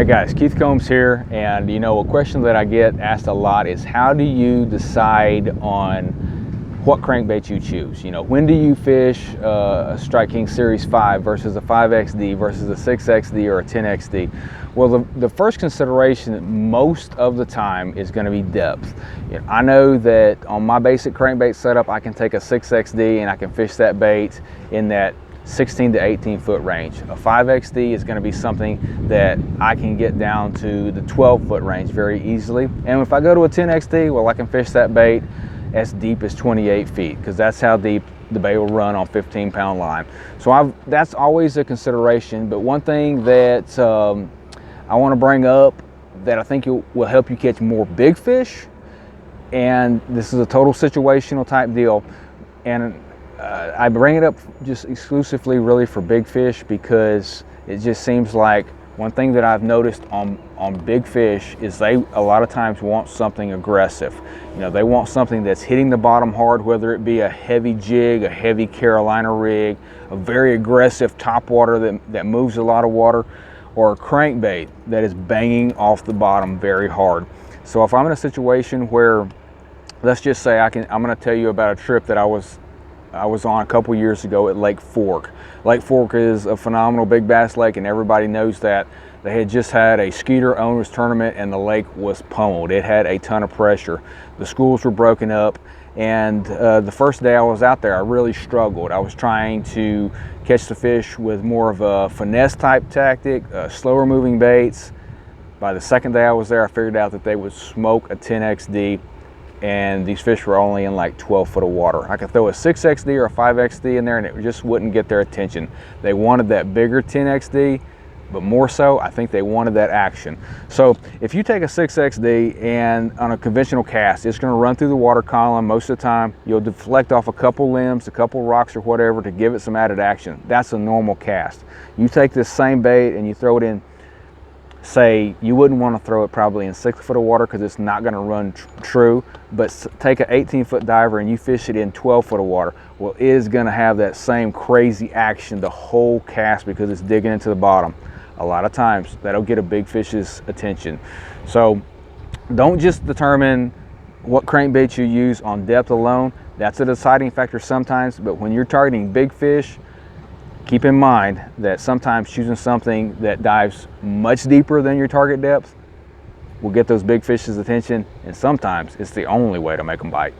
Hey guys, Keith Combs here, and a question that I get asked a lot is how do you decide on what crankbait you choose? When do you fish a Strike King Series 5 versus a 5XD versus a 6XD or a 10XD? Well, the first consideration most of the time is going to be depth. I know that on my basic crankbait setup, I can take a 6XD and I can fish that bait in that 16 to 18 foot range. A 5XD is going to be something that I can get down to the 12 foot range very easily. And if I go to a 10XD, well, I can fish that bait as deep as 28 feet because that's how deep the bait will run on 15-pound line. So that's always a consideration. But one thing that I want to bring up that I think will help you catch more big fish, and this is a total situational type deal, and I bring it up just exclusively really for big fish because it just seems like one thing that I've noticed on big fish is they a lot of times want something aggressive. They want something that's hitting the bottom hard, whether it be a heavy jig, a heavy Carolina rig, a very aggressive topwater that moves a lot of water, or a crankbait that is banging off the bottom very hard. So if I'm in a situation where, let's just say I'm going to tell you about a trip that I was on a couple years ago at Lake Fork. Lake Fork is a phenomenal big bass lake, and everybody knows that. They had just had a Skeeter owners tournament and the lake was pummeled. It had a ton of pressure. The schools were broken up, and the first day I was out there, I really struggled. I was trying to catch the fish with more of a finesse type tactic, slower moving baits. By the second day I was there, I figured out that they would smoke a 10XD, and these fish were only in like 12 foot of water. I could throw a 6XD or a 5XD in there and it just wouldn't get their attention. They wanted that bigger 10XD, but more so, I think they wanted that action. So if you take a 6XD and on a conventional cast, it's gonna run through the water column most of the time. You'll deflect off a couple limbs, a couple rocks or whatever to give it some added action. That's a normal cast. You take this same bait and you throw it in, say, you wouldn't want to throw it probably in 6 foot of water because it's not going to run true, but take an 18-foot diver and you fish it in 12 foot of water. Well, it is going to have that same crazy action the whole cast because it's digging into the bottom. A lot of times that'll get a big fish's attention. So don't just determine what crankbait you use on depth alone. That's a deciding factor sometimes, but when you're targeting big fish, keep in mind that sometimes choosing something that dives much deeper than your target depth will get those big fish's attention, and sometimes it's the only way to make them bite.